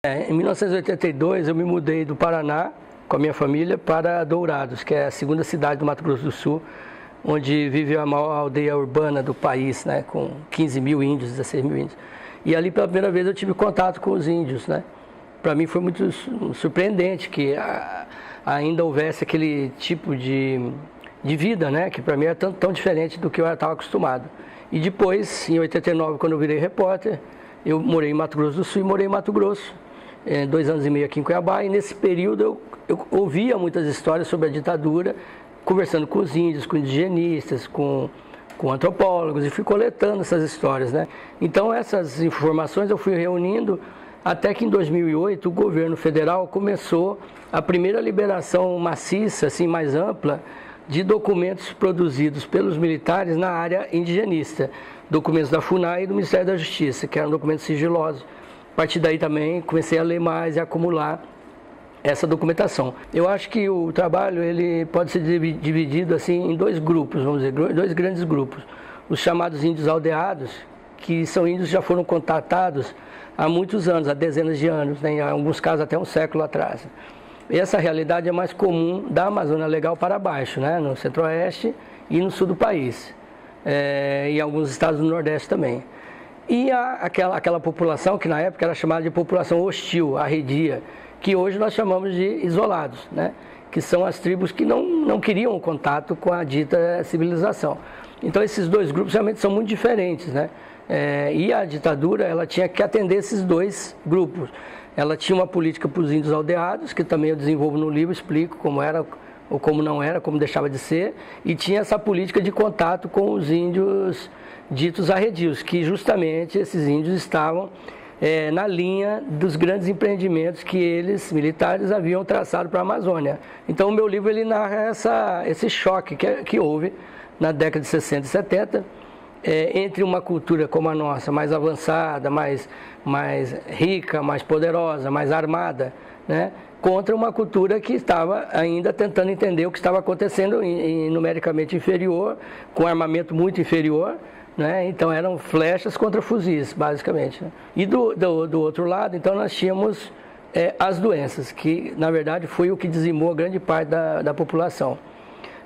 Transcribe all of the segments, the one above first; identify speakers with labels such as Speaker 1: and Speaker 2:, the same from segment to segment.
Speaker 1: Em 1982 eu me mudei do Paraná com a minha família para Dourados, que é a segunda cidade do Mato Grosso do Sul, onde vive a maior aldeia urbana do país, né, com 15 mil índios, 16 mil índios. E ali pela primeira vez eu tive contato com os índios, né? Para mim foi muito surpreendente que ainda houvesse aquele tipo de vida, né, que para mim era tão diferente do que eu estava acostumado. E depois, em 89, quando eu virei repórter, eu morei em Mato Grosso do Sul e morei em Mato Grosso, 2 anos e meio aqui em Cuiabá, e nesse período eu ouvia muitas histórias sobre a ditadura, conversando com os índios, com indigenistas, com antropólogos, e fui coletando essas histórias, né? Então essas informações eu fui reunindo até que em 2008 o governo federal começou a primeira liberação maciça, assim, mais ampla, de documentos produzidos pelos militares na área indigenista, documentos da FUNAI e do Ministério da Justiça, que eram documentos sigilosos. A partir daí também comecei a ler mais e a acumular essa documentação. Eu acho que o trabalho ele pode ser dividido assim em 2 grupos, vamos dizer, 2 grandes grupos. Os chamados índios aldeados, que são índios que já foram contatados há muitos anos, há dezenas de anos, né, em alguns casos até um século atrás. Essa realidade é mais comum da Amazônia Legal para baixo, né, no centro-oeste e no sul do país, em alguns estados do Nordeste também. E aquela população que na época era chamada de população hostil, arredia, que hoje nós chamamos de isolados, né, que são as tribos que não queriam o contato com a dita civilização. Então esses 2 grupos realmente são muito diferentes, né? E a ditadura ela tinha que atender esses 2 grupos. Ela tinha uma política para os índios aldeados, que também eu desenvolvo no livro, explico como era ou como não era, como deixava de ser, e tinha essa política de contato com os índios ditos arredios, que justamente esses índios estavam na linha dos grandes empreendimentos que eles, militares, haviam traçado para a Amazônia. Então o meu livro ele narra esse choque que houve na década de 60 e 70, entre uma cultura como a nossa, mais avançada, mais rica, mais poderosa, mais armada, né, contra uma cultura que estava ainda tentando entender o que estava acontecendo numericamente inferior, com armamento muito inferior, né, então eram flechas contra fuzis, basicamente, né. E do outro lado, então nós tínhamos as doenças, que na verdade foi o que dizimou a grande parte da população.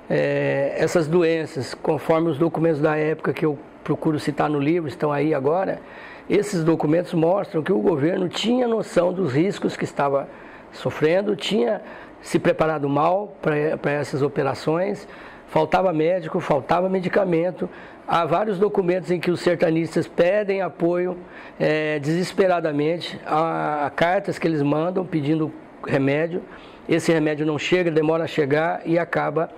Speaker 1: Essas doenças, conforme os documentos da época que eu procuro citar no livro, estão aí agora, esses documentos mostram que o governo tinha noção dos riscos que estava sofrendo, tinha se preparado mal para essas operações, faltava médico, faltava medicamento. Há vários documentos em que os sertanistas pedem apoio desesperadamente, há cartas que eles mandam pedindo remédio, esse remédio não chega, demora a chegar e acaba.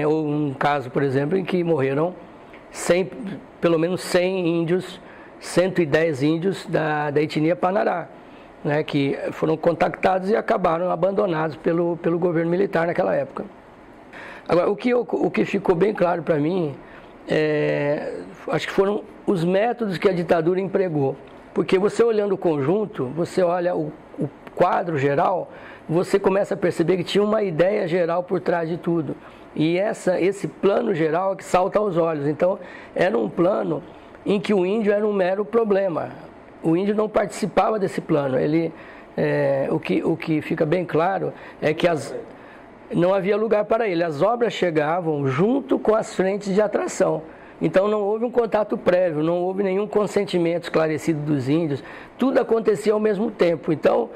Speaker 1: Ou um caso, por exemplo, em que morreram pelo menos 100 índios, 110 índios da etnia Panará, né, que foram contactados e acabaram abandonados pelo governo militar naquela época. Agora, o que ficou bem claro para mim, acho que foram os métodos que a ditadura empregou. Porque você olhando o conjunto, você olha o quadro geral, você começa a perceber que tinha uma ideia geral por trás de tudo. E esse plano geral é que salta aos olhos. Então, era um plano em que o índio era um mero problema. O índio não participava desse plano. O que fica bem claro é que não havia lugar para ele. As obras chegavam junto com as frentes de atração. Então não houve um contato prévio, não houve nenhum consentimento esclarecido dos índios, tudo acontecia ao mesmo tempo. Então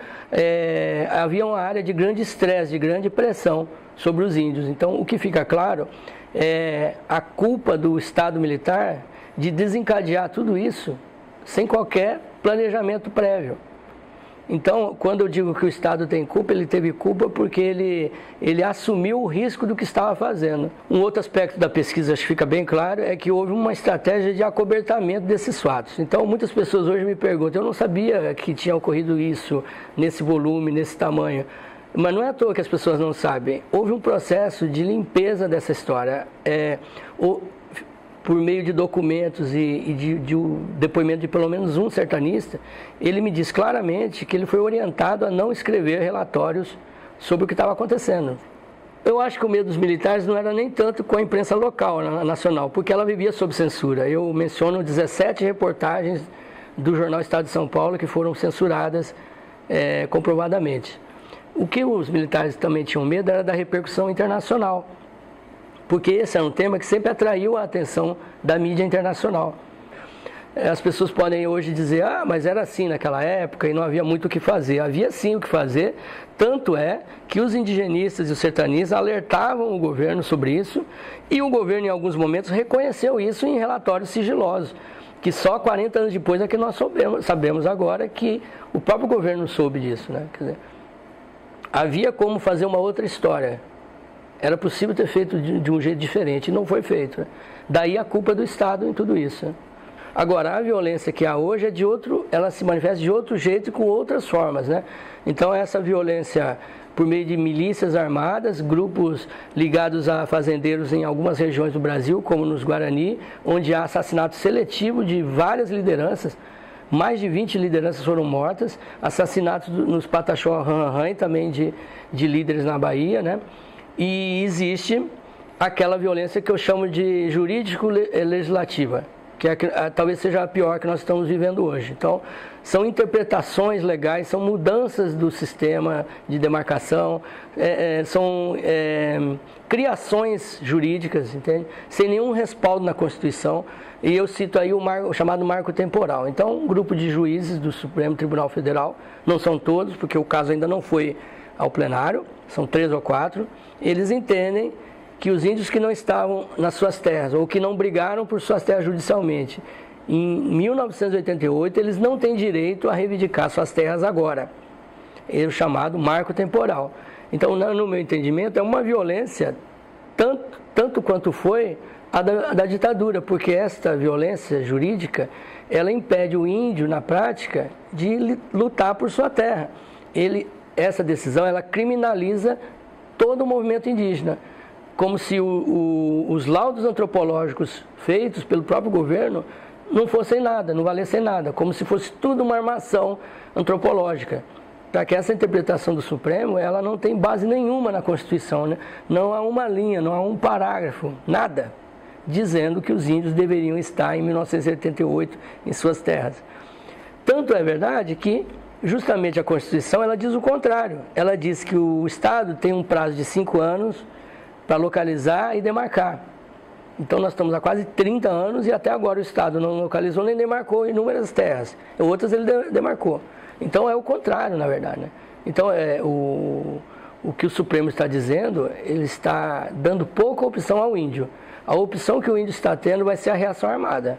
Speaker 1: havia uma área de grande estresse, de grande pressão sobre os índios. Então o que fica claro é a culpa do Estado militar de desencadear tudo isso sem qualquer planejamento prévio. Então, quando eu digo que o Estado tem culpa, ele teve culpa porque ele assumiu o risco do que estava fazendo. Um outro aspecto da pesquisa, acho que fica bem claro, é que houve uma estratégia de acobertamento desses fatos. Então, muitas pessoas hoje me perguntam, eu não sabia que tinha ocorrido isso nesse volume, nesse tamanho. Mas não é à toa que as pessoas não sabem. Houve um processo de limpeza dessa história. Por meio de documentos e de depoimento de pelo menos um sertanista, ele me diz claramente que ele foi orientado a não escrever relatórios sobre o que estava acontecendo. Eu acho que o medo dos militares não era nem tanto com a imprensa local, nacional, porque ela vivia sob censura. Eu menciono 17 reportagens do jornal Estado de São Paulo que foram censuradas comprovadamente. O que os militares também tinham medo era da repercussão internacional, porque esse é um tema que sempre atraiu a atenção da mídia internacional. As pessoas podem hoje dizer, mas era assim naquela época e não havia muito o que fazer. Havia sim o que fazer, tanto é que os indigenistas e os sertanistas alertavam o governo sobre isso e o governo em alguns momentos reconheceu isso em relatórios sigilosos, que só 40 anos depois é que nós sabemos agora que o próprio governo soube disso, né? Quer dizer, havia como fazer uma outra história. Era possível ter feito de um jeito diferente e não foi feito, né? Daí a culpa do Estado em tudo isso, né? Agora, a violência que há hoje ela se manifesta de outro jeito e com outras formas, né? Então, essa violência por meio de milícias armadas, grupos ligados a fazendeiros em algumas regiões do Brasil, como nos Guarani, onde há assassinato seletivo de várias lideranças, mais de 20 lideranças foram mortas, assassinatos nos Pataxó, Ranhan e também de líderes na Bahia, né? E existe aquela violência que eu chamo de jurídico-legislativa, que talvez seja a pior que nós estamos vivendo hoje. Então, são interpretações legais, são mudanças do sistema de demarcação, são criações jurídicas, entende? Sem nenhum respaldo na Constituição. E eu cito aí o chamado marco temporal. Então, um grupo de juízes do Supremo Tribunal Federal, não são todos, porque o caso ainda não foi ao plenário, são 3 ou 4, eles entendem que os índios que não estavam nas suas terras ou que não brigaram por suas terras judicialmente em 1988, eles não têm direito a reivindicar suas terras agora. É o chamado marco temporal. Então, no meu entendimento, é uma violência tanto quanto foi a da ditadura, porque esta violência jurídica, ela impede o índio, na prática, de lutar por sua terra. Essa decisão, ela criminaliza todo o movimento indígena, como se os laudos antropológicos feitos pelo próprio governo não fossem nada, não valessem nada, como se fosse tudo uma armação antropológica. Para que essa interpretação do Supremo, ela não tem base nenhuma na Constituição, né? Não há uma linha, não há um parágrafo, nada, dizendo que os índios deveriam estar em 1988 em suas terras. Tanto é verdade que justamente a Constituição, ela diz o contrário. Ela diz que o Estado tem um prazo de 5 anos para localizar e demarcar. Então, nós estamos há quase 30 anos e até agora o Estado não localizou nem demarcou inúmeras terras. Outras ele demarcou. Então, é o contrário, na verdade, né? Então, o que o Supremo está dizendo, ele está dando pouca opção ao índio. A opção que o índio está tendo vai ser a reação armada.